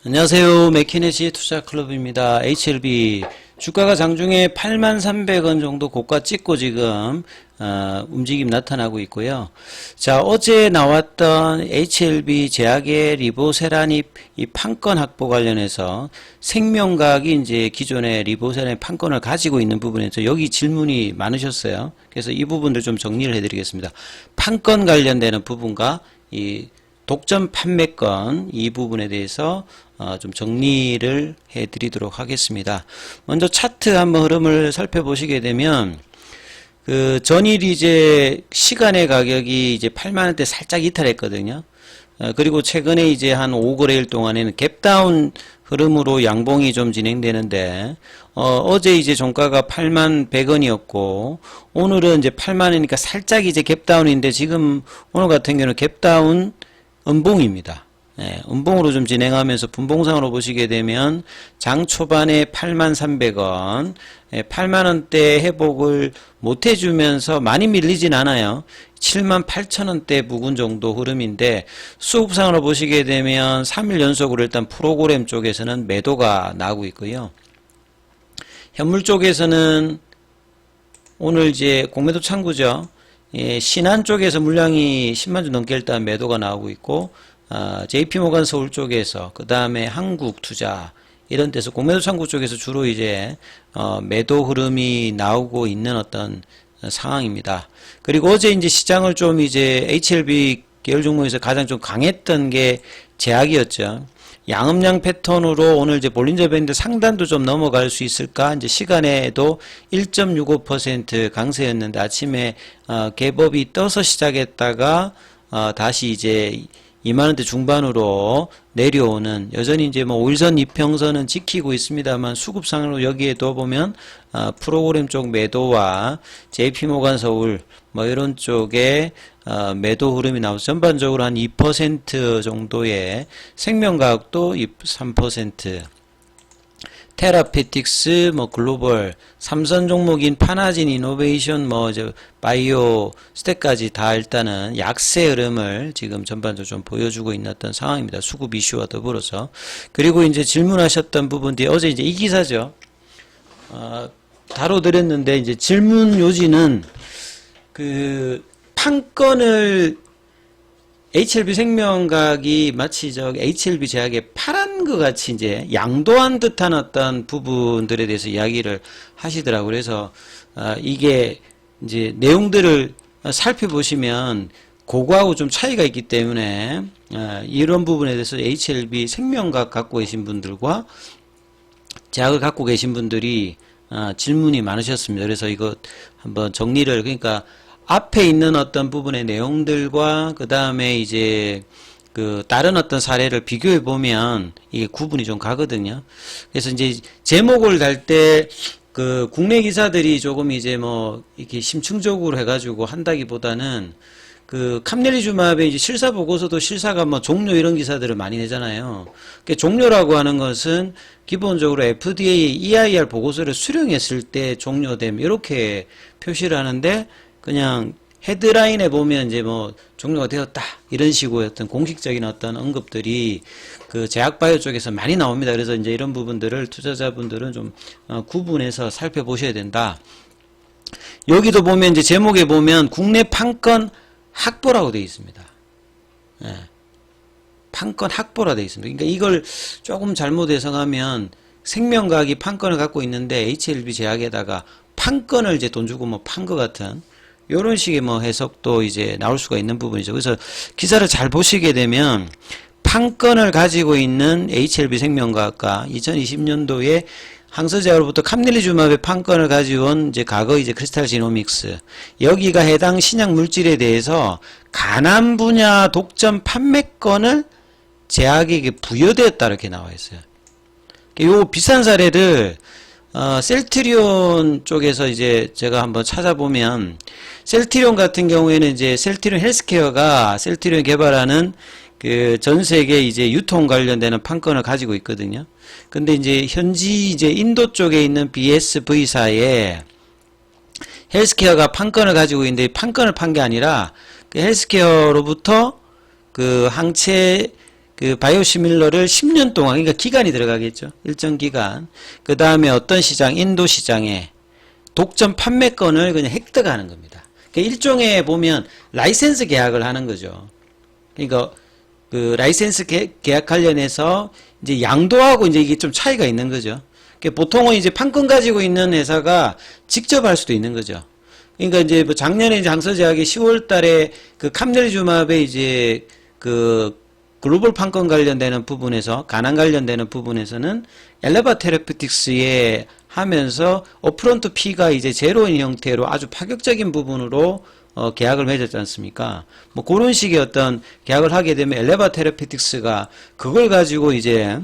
안녕하세요. 맥키네시 투자클럽입니다. HLB 주가가 장중에 83,300원 정도 고가 찍고 지금 움직임 나타나고 있고요. 자, 어제 나왔던 HLB 제약의 리보세라닙 이 판권 확보 관련해서 생명과학이 이제 기존의 리보세라닙 판권을 가지고 있는 부분에서 여기 질문이 많으셨어요. 그래서 이 부분들 좀 정리를 해드리겠습니다. 판권 관련되는 부분과 이 독점 판매권 이 부분에 대해서 좀 정리를 해드리도록 하겠습니다. 먼저 차트 한번 흐름을 살펴보시게 되면 그 전일 이제 시간의 가격이 이제 8만원대 살짝 이탈했거든요. 그리고 최근에 이제 한 5거래일 동안에는 갭다운 흐름으로 양봉이 좀 진행되는데 어제 이제 종가가 81,100원이었고 오늘은 이제 8만원이니까 살짝 이제 갭다운인데 지금 오늘 같은 경우는 갭다운 음봉입니다. 예, 음봉으로 좀 진행하면서 분봉상으로 보시게 되면 장 초반에 83,300원 8만원대 회복을 못 해주면서 많이 밀리진 않아요. 78,000원대 부근 정도 흐름인데 수급상으로 보시게 되면 3일 연속으로 일단 프로그램 쪽에서는 매도가 나오고 있고요. 현물 쪽에서는 오늘 이제 공매도 창구죠. 예, 신한 쪽에서 물량이 10만주 넘게 일단 매도가 나오고 있고 JP모간 서울 쪽에서 그 다음에 한국투자 이런 데서 공매도 창구 쪽에서 주로 이제 매도 흐름이 나오고 있는 어떤 상황입니다. 그리고 어제 이제 시장을 좀 이제 HLB 계열 종목에서 가장 좀 강했던 게 제약이었죠. 양음양 패턴으로 오늘 이제 볼린저 밴드 상단도 좀 넘어갈 수 있을까? 이제 시간에도 1.65% 강세였는데 아침에 갭업이 떠서 시작했다가 다시 이제 2만원대 중반으로 내려오는 여전히 이제 뭐 5일선 이평선은 지키고 있습니다만 수급상으로 여기에도 보면 프로그램 쪽 매도와 JP모간 서울 뭐 이런 쪽에 매도 흐름이 나오고 전반적으로 한 2% 정도의 생명과학도 3% 테라페틱스, 뭐 글로벌, 삼선 종목인 파나진 이노베이션, 뭐 이제 바이오 스택까지 다 일단은 약세 흐름을 지금 전반적으로 좀 보여주고 있는 어떤 상황입니다. 수급 이슈와 더불어서. 그리고 이제 질문하셨던 부분들이 어제 이제 이 기사죠. 다뤄드렸는데 이제 질문 요지는 그 판권을 HLB 생명과학이 마치 HLB 제약에 팔한 것 같이 이제 양도한 듯한 어떤 부분들에 대해서 이야기를 하시더라고요. 그래서 이게 이제 내용들을 살펴보시면 그거하고 좀 차이가 있기 때문에 이런 부분에 대해서 HLB 생명과학 갖고 계신 분들과 제약을 갖고 계신 분들이 질문이 많으셨습니다. 그래서 이거 한번 정리를 그러니까 앞에 있는 어떤 부분의 내용들과 그 다음에 이제 그 다른 어떤 사례를 비교해 보면 이게 구분이 좀 가거든요. 그래서 이제 제목을 달 때 그 국내 기사들이 조금 이제 뭐 이렇게 심층적으로 해가지고 한다기보다는 그 캄넬리주마브의 이제 실사 보고서도 실사가 뭐 종료 이런 기사들을 많이 내잖아요. 그러니까 종료라고 하는 것은 기본적으로 FDA EIR 보고서를 수령했을 때 종료됨 이렇게 표시를 하는데 그냥 헤드라인에 보면 이제 뭐 종료가 되었다 이런 식의 어떤 공식적인 어떤 언급들이 그 제약바이오 쪽에서 많이 나옵니다. 그래서 이제 이런 부분들을 투자자분들은 좀 구분해서 살펴보셔야 된다. 여기도 보면 이제 제목에 보면 국내 판권 확보라고 되어 있습니다. 예. 판권 확보라 되어 있습니다. 그러니까 이걸 조금 잘못 해석하면 생명과학이 판권을 갖고 있는데 HLB 제약에다가 판권을 이제 돈 주고 뭐 판 것 같은 이런 식의 뭐 해석도 이제 나올 수가 있는 부분이죠. 그래서 기사를 잘 보시게 되면 판권을 가지고 있는 HLB 생명과학과 2020년도에 항서제약으로부터 캄넬리주마브의 판권을 가지고 온 이제 과거 이제 크리스탈 지노믹스 여기가 해당 신약 물질에 대해서 간암 분야 독점 판매권을 제약에게 부여되었다 이렇게 나와 있어요. 요 비싼 사례를 셀트리온 쪽에서 이제 제가 한번 찾아보면 셀트리온 같은 경우에는 이제 셀트리온 헬스케어가 셀트리온 개발하는 그 전 세계 이제 유통 관련되는 판권을 가지고 있거든요. 근데 이제 현지 이제 인도 쪽에 있는 BSV사에 헬스케어가 판권을 가지고 있는데 판권을 판 게 아니라 그 헬스케어로부터 그 항체 그 바이오시밀러를 10년 동안, 그러니까 기간이 들어가겠죠. 일정 기간. 그 다음에 어떤 시장, 인도 시장에 독점 판매권을 그냥 획득하는 겁니다. 그러니까 일종의 보면 라이센스 계약을 하는 거죠. 그러니까 그 라이센스 계약 관련해서 이제 양도하고 이제 이게 좀 차이가 있는 거죠. 그러니까 보통은 이제 판권 가지고 있는 회사가 직접 할 수도 있는 거죠. 그러니까 이제 뭐 작년에 이제 항서제약이 10월 달에 그 캄넬주맙의 이제 그 글로벌 판권 관련되는 부분에서, 가난 관련되는 부분에서는 엘레바 테라피틱스에 하면서 어프런트 피가 이제 제로인 형태로 아주 파격적인 부분으로 계약을 맺었지 않습니까? 뭐 그런 식의 어떤 계약을 하게 되면 엘레바 테라피틱스가 그걸 가지고 이제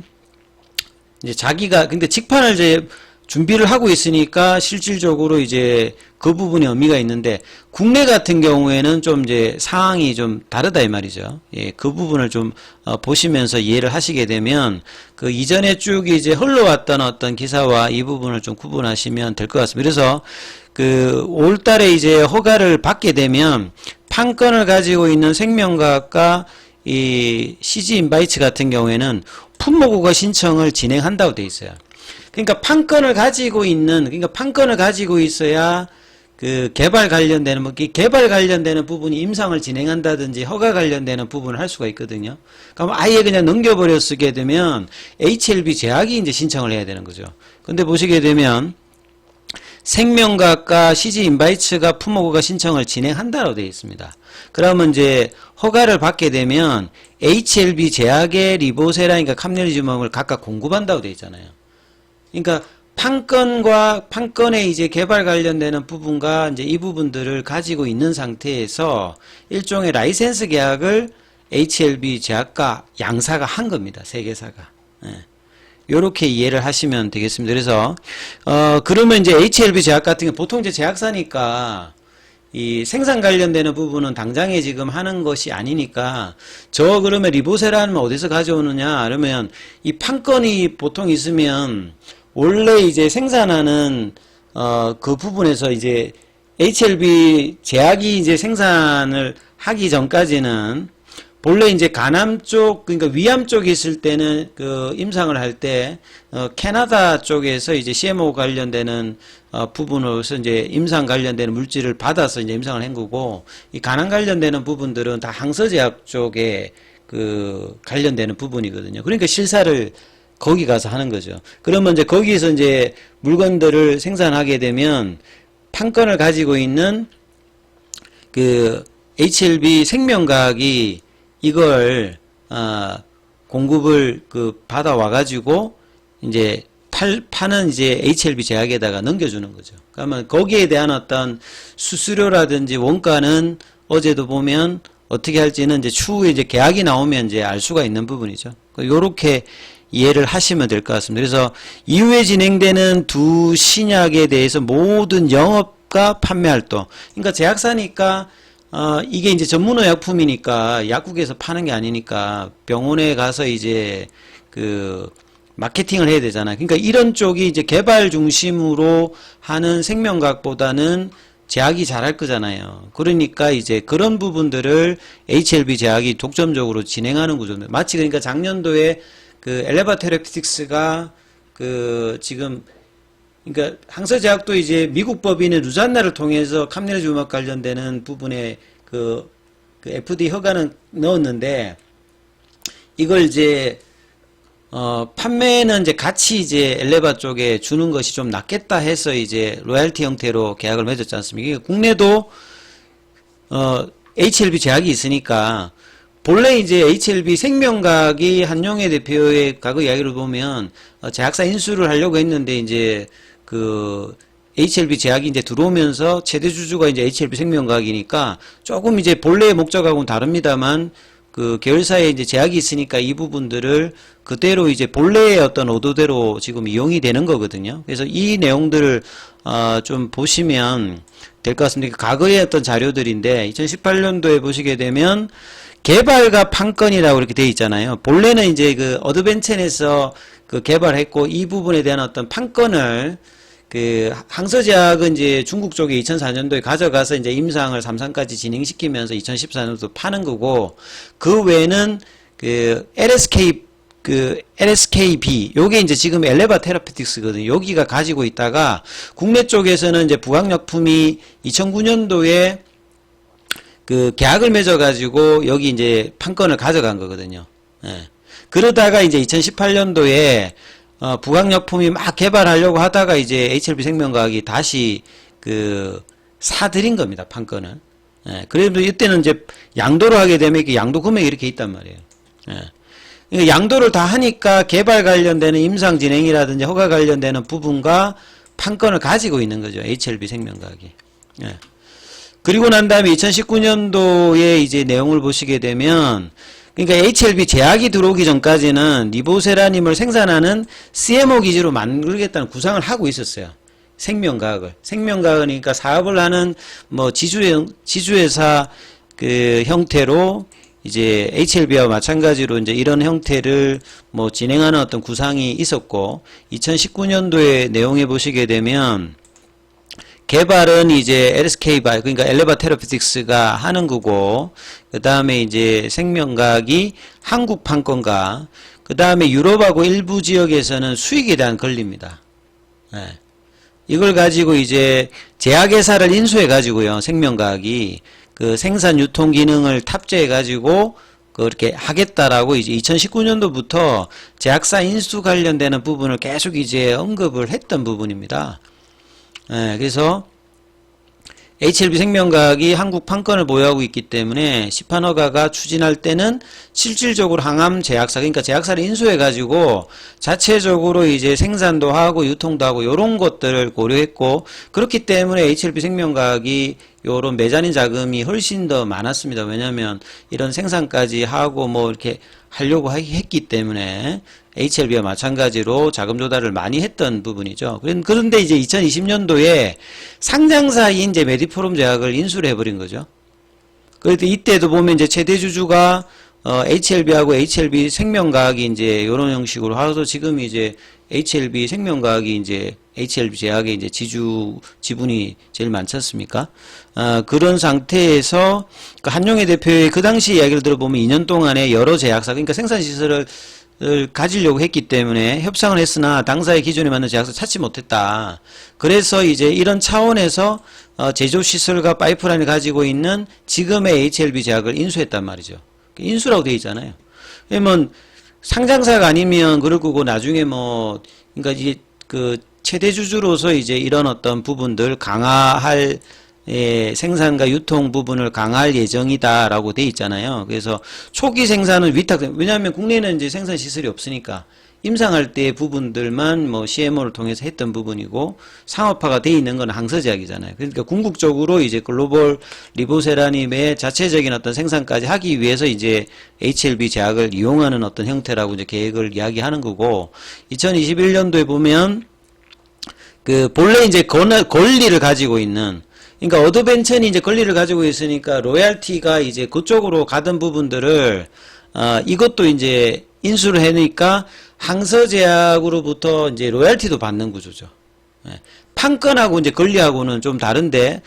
자기가, 근데 직판을 이제 준비를 하고 있으니까 실질적으로 이제 그 부분에 의미가 있는데, 국내 같은 경우에는 좀 이제 상황이 좀 다르다 이 말이죠. 예, 그 부분을 좀 보시면서 이해를 하시게 되면 그 이전에 쭉 이제 흘러왔던 어떤 기사와 이 부분을 좀 구분하시면 될 것 같습니다. 그래서 그 5월 달에 이제 허가를 받게 되면 판권을 가지고 있는 생명과학과 이 CG 인바이츠 같은 경우에는 품목허가 신청을 진행한다고 돼 있어요. 그러니까 판권을 가지고 있어야 그 개발 관련되는, 뭐 개발 관련되는 부분이 임상을 진행한다든지 허가 관련되는 부분을 할 수가 있거든요. 그럼 아예 그냥 넘겨버려 쓰게 되면 HLB 제약이 이제 신청을 해야 되는 거죠. 근데 보시게 되면 생명과학과 CG 인바이츠가 품목허가 신청을 진행한다고 되어 있습니다. 그러면 이제 허가를 받게 되면 HLB 제약의 리보세라인과 캄넬리주맘을 각각 공급한다고 되어 있잖아요. 그러니까 판권의 이제 개발 관련되는 부분과 이제 이 부분들을 가지고 있는 상태에서 일종의 라이센스 계약을 HLB 제약과 양사가 한 겁니다. 세 개사가. 예. 요렇게 이해를 하시면 되겠습니다. 그래서 그러면 이제 HLB 제약 같은 경우 보통 이제 제약사니까 이 생산 관련되는 부분은 당장에 지금 하는 것이 아니니까 그러면 리보세라는 어디서 가져오느냐? 그러면 이 판권이 보통 있으면 원래 이제 생산하는 그 부분에서 이제 HLB 제약이 이제 생산을 하기 전까지는 본래 이제 가남 쪽, 그러니까 위암 쪽에 있을 때는 그 임상을 할 때 캐나다 쪽에서 이제 CMO 관련되는 부분으로서 이제 임상 관련되는 물질을 받아서 이제 임상을 한 거고, 이 가남 관련되는 부분들은 다 항서제약 쪽에 그 관련되는 부분이거든요. 그러니까 실사를 거기 가서 하는 거죠. 그러면 이제 거기에서 이제 물건들을 생산하게 되면 판권을 가지고 있는 그 HLB 생명과학이 이걸 공급을 그 받아와 가지고 이제 파는 이제 HLB 제약에다가 넘겨주는 거죠. 그러면 거기에 대한 어떤 수수료라든지 원가는 어제도 보면 어떻게 할지는 이제 추후에 이제 계약이 나오면 이제 알 수가 있는 부분이죠. 요렇게 이해를 하시면 될 것 같습니다. 그래서 이후에 진행되는 두 신약에 대해서 모든 영업과 판매 활동, 그러니까 제약사니까 이게 이제 전문의약품이니까 약국에서 파는 게 아니니까 병원에 가서 이제 그 마케팅을 해야 되잖아요. 그러니까 이런 쪽이 이제 개발 중심으로 하는 생명과학보다는 제약이 잘할 거잖아요. 그러니까 이제 그런 부분들을 HLB 제약이 독점적으로 진행하는 구조입니다. 마치 그러니까 작년도에 그 엘레바 테라피틱스가 그 지금 그러니까 항서제약도 이제 미국 법인의 루잔나를 통해서 캄넬주맙 관련되는 부분에 그 FDA 허가는 넣었는데 이걸 이제 판매는 이제 같이 이제 엘레바 쪽에 주는 것이 좀 낫겠다 해서 이제 로얄티 형태로 계약을 맺었지 않습니까? 국내도 HLB 제약이 있으니까 본래 이제 HLB 생명과학이 한용혜 대표의 과거 이야기를 보면 제약사 인수를 하려고 했는데 이제 그 HLB 제약이 이제 들어오면서 최대 주주가 이제 HLB 생명과학이니까 조금 이제 본래의 목적하고는 다릅니다만 그 계열사에 이제 제약이 있으니까 이 부분들을 그대로 이제 본래의 어떤 의도대로 지금 이용이 되는 거거든요. 그래서 이 내용들을 좀 보시면 될 것 같습니다. 과거의 어떤 자료들인데 2018년도에 보시게 되면 개발과 판권이라고 이렇게 되어 있잖아요. 본래는 이제 그 어드벤첸에서 그 개발했고 이 부분에 대한 어떤 판권을 그 항서제약은 이제 중국 쪽에 2004년도에 가져가서 이제 임상을 3상까지 진행시키면서 2014년도 파는 거고 그 외에는 LSKB, 요게 이제 지금 엘레바 테라피틱스거든요. 여기가 가지고 있다가 국내 쪽에서는 이제 부강약품이 2009년도에 그 계약을 맺어가지고 여기 이제 판권을 가져간 거거든요. 예. 그러다가 이제 2018년도에 부강약품이 막 개발하려고 하다가 이제 HLB 생명과학이 다시 사들인 겁니다. 판권을. 예. 그래도 이때는 이제 양도를 하게 되면 이렇게 양도 금액이 이렇게 있단 말이에요. 예. 그러니까 양도를 다 하니까 개발 관련되는 임상 진행이라든지 허가 관련되는 부분과 판권을 가지고 있는 거죠. HLB 생명과학이. 예. 그리고 난 다음에 2019년도에 이제 내용을 보시게 되면, 그러니까 HLB 제약이 들어오기 전까지는 리보세라님을 생산하는 CMO 기지로 만들겠다는 구상을 하고 있었어요. 생명과학을. 생명과학은 그러니까 사업을 하는 뭐 지주회사 형태로 이제 HLB와 마찬가지로 이제 이런 형태를 뭐 진행하는 어떤 구상이 있었고, 2019년도에 내용에 보시게 되면 개발은 이제 LSK바, 그러니까 엘레바 테라피틱스가 하는 거고, 그 다음에 이제 생명과학이 한국 판권과, 그 다음에 유럽하고 일부 지역에서는 수익에 대한 권리입니다. 네. 이걸 가지고 이제 제약회사를 인수해가지고요, 생명과학이 그 생산 유통 기능을 탑재해가지고 그렇게 하겠다라고 이제 2019년도부터 제약사 인수 관련되는 부분을 계속 이제 언급을 했던 부분입니다. 예, 그래서 HLB 생명과학이 한국 판권을 보유하고 있기 때문에 시판허가가 추진할 때는 실질적으로 항암 제약사, 그러니까 제약사를 인수해가지고 자체적으로 이제 생산도 하고 유통도 하고 요런 것들을 고려했고, 그렇기 때문에 HLB 생명과학이 요런 메자닌 자금이 훨씬 더 많았습니다. 왜냐면 이런 생산까지 하고 뭐 이렇게 하려고 했기 때문에 HLB와 마찬가지로 자금 조달을 많이 했던 부분이죠. 그런데 이제 2020년도에 상장사인 이제 메디포럼 제약을 인수를 해버린 거죠. 그래도 이때도 보면 이제 최대 주주가 HLB하고 HLB 생명과학이 이제 이런 형식으로 하서 지금 이제 HLB 생명과학이 이제 HLB 제약의 이제 지분이 제일 많지 않습니까? 그런 상태에서 그 한용희 대표의 그 당시 이야기를 들어보면 2년 동안에 여러 제약사, 그러니까 생산시설을 가지려고 했기 때문에 협상을 했으나 당사의 기준에 맞는 제약사 찾지 못했다. 그래서 이제 이런 차원에서 제조시설과 파이프라인을 가지고 있는 지금의 HLB 제약을 인수했단 말이죠. 인수라고 되어 있잖아요. 그러면 상장사가 아니면 그럴 거고, 나중에 뭐 그러니까 이제 그 최대 주주로서 이제 이런 어떤 부분들 강화할 생산과 유통 부분을 강화할 예정이다라고 돼 있잖아요. 그래서 초기 생산은 왜냐하면 국내에는 이제 생산 시설이 없으니까 임상할 때 부분들만 뭐 CMO를 통해서 했던 부분이고, 상업화가 돼 있는 건 항서제약이잖아요. 그러니까 궁극적으로 이제 글로벌 리보세라님의 자체적인 어떤 생산까지 하기 위해서 이제 HLB 제약을 이용하는 어떤 형태라고 이제 계획을 이야기하는 거고, 2021년도에 보면 본래 이제 권리를 가지고 있는, 그러니까 어드벤처는 이제 권리를 가지고 있으니까 로얄티가 이제 그쪽으로 가던 부분들을 이것도 이제 인수를 해니까 항서제약으로부터 이제 로얄티도 받는 구조죠. 예. 판권하고 이제 권리하고는 좀 다른데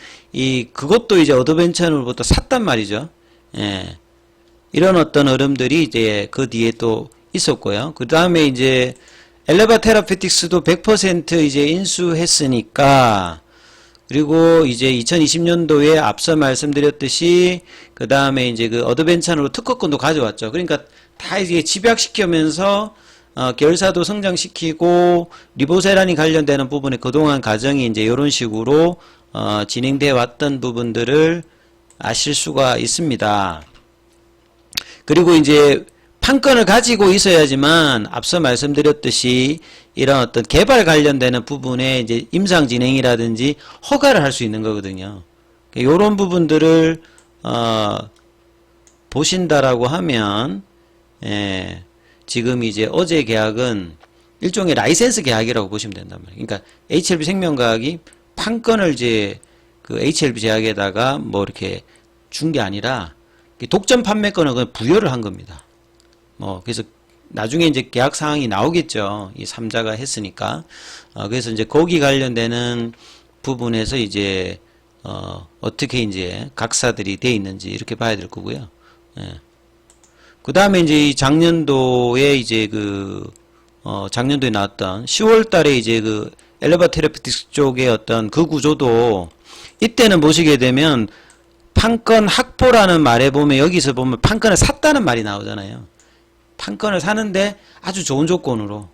그것도 이제 어드벤처로부터 샀단 말이죠. 예. 이런 어떤 흐름들이 이제 그 뒤에 또 있었고요. 그 다음에 이제 엘레바 테라피틱스도 100% 이제 인수했으니까, 그리고 이제 2020년도에 앞서 말씀드렸듯이 그 다음에 이제 그 어드벤처로 특허권도 가져왔죠. 그러니까 다 이제 집약시키면서 결사도 성장시키고 리보세란이 관련되는 부분에 그동안 과정이 이제 이런 식으로 진행되어 왔던 부분들을 아실 수가 있습니다. 그리고 이제 판권을 가지고 있어야지만 앞서 말씀드렸듯이 이런 어떤 개발 관련되는 부분에 이제 임상 진행이라든지 허가를 할 수 있는 거거든요. 이런 부분들을 보신다라고 하면, 지금 이제 어제 계약은 일종의 라이센스 계약이라고 보시면 된단 말이에요. 그러니까 HLB 생명과학이 판권을 이제 그 HLB 제약에다가 뭐 이렇게 준 게 아니라 독점 판매권을 그냥 부여를 한 겁니다. 그래서 나중에 이제 계약 사항이 나오겠죠. 이 3자가 했으니까. 그래서 이제 거기 관련되는 부분에서 이제 어떻게 이제 각사들이 돼 있는지 이렇게 봐야 될 거고요. 예. 그 다음에 이제 이 작년도에 이제 작년도에 나왔던 10월 달에 이제 엘레바 테라피틱스 쪽의 어떤 그 구조도 이때는 보시게 되면 판권 확보라는 말에 보면 여기서 보면 판권을 샀다는 말이 나오잖아요. 판권을 사는데 아주 좋은 조건으로,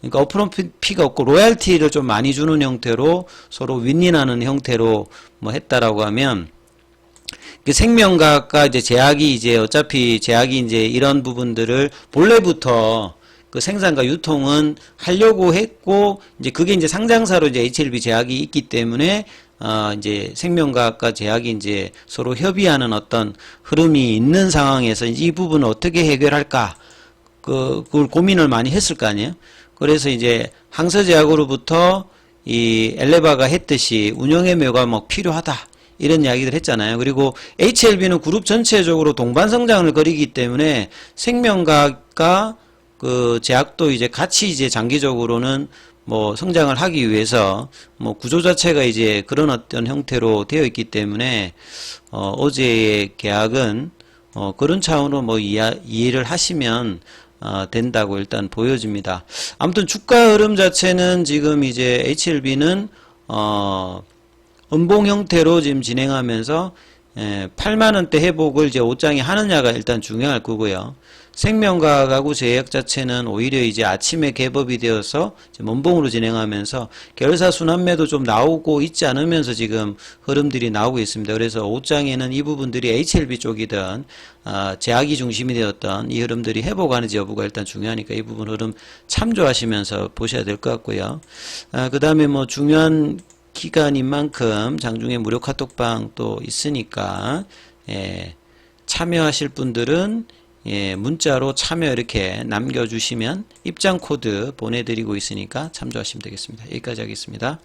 그러니까 업프론트 피가 없고 로얄티를 좀 많이 주는 형태로 서로 윈윈하는 형태로 뭐 했다라고 하면 그 생명과학과 이제 제약이 이제 어차피 제약이 이제 이런 부분들을 본래부터 그 생산과 유통은 하려고 했고 이제 그게 이제 상장사로 이제 HLB 제약이 있기 때문에 이제 생명과학과 제약이 이제 서로 협의하는 어떤 흐름이 있는 상황에서 이 부분을 어떻게 해결할까 그걸 고민을 많이 했을 거 아니에요. 그래서 이제 항서제약으로부터 이 엘레바가 했듯이 운영의묘가 뭐 필요하다 이런 이야기들 했잖아요. 그리고 HLB는 그룹 전체적으로 동반 성장을 거리기 때문에 생명과학과 그 제약도 이제 같이 이제 장기적으로는 뭐 성장을 하기 위해서 뭐 구조 자체가 이제 그런 어떤 형태로 되어 있기 때문에 어제의 계약은 그런 차원으로 뭐 이해를 하시면 된다고 일단 보여집니다. 아무튼 주가 흐름 자체는 지금 이제 HLB는 음봉 형태로 지금 진행하면서 8만원대 회복을 이제 옷장이 하느냐가 일단 중요할 거고요. 생명과학하고 제약 자체는 오히려 이제 아침에 개법이 되어서 원봉으로 진행하면서 결사 순환매도 좀 나오고 있지 않으면서 지금 흐름들이 나오고 있습니다. 그래서 옷장에는 이 부분들이 HLB 쪽이든 제약이 중심이 되었던 이 흐름들이 회복하는지 여부가 일단 중요하니까 이 부분 흐름 참조하시면서 보셔야 될 것 같고요. 그 다음에 뭐 중요한 기간인 만큼 장중에 무료 카톡방 또 있으니까 참여하실 분들은 문자로 참여 이렇게 남겨주시면 입장 코드 보내드리고 있으니까 참조하시면 되겠습니다. 여기까지 하겠습니다.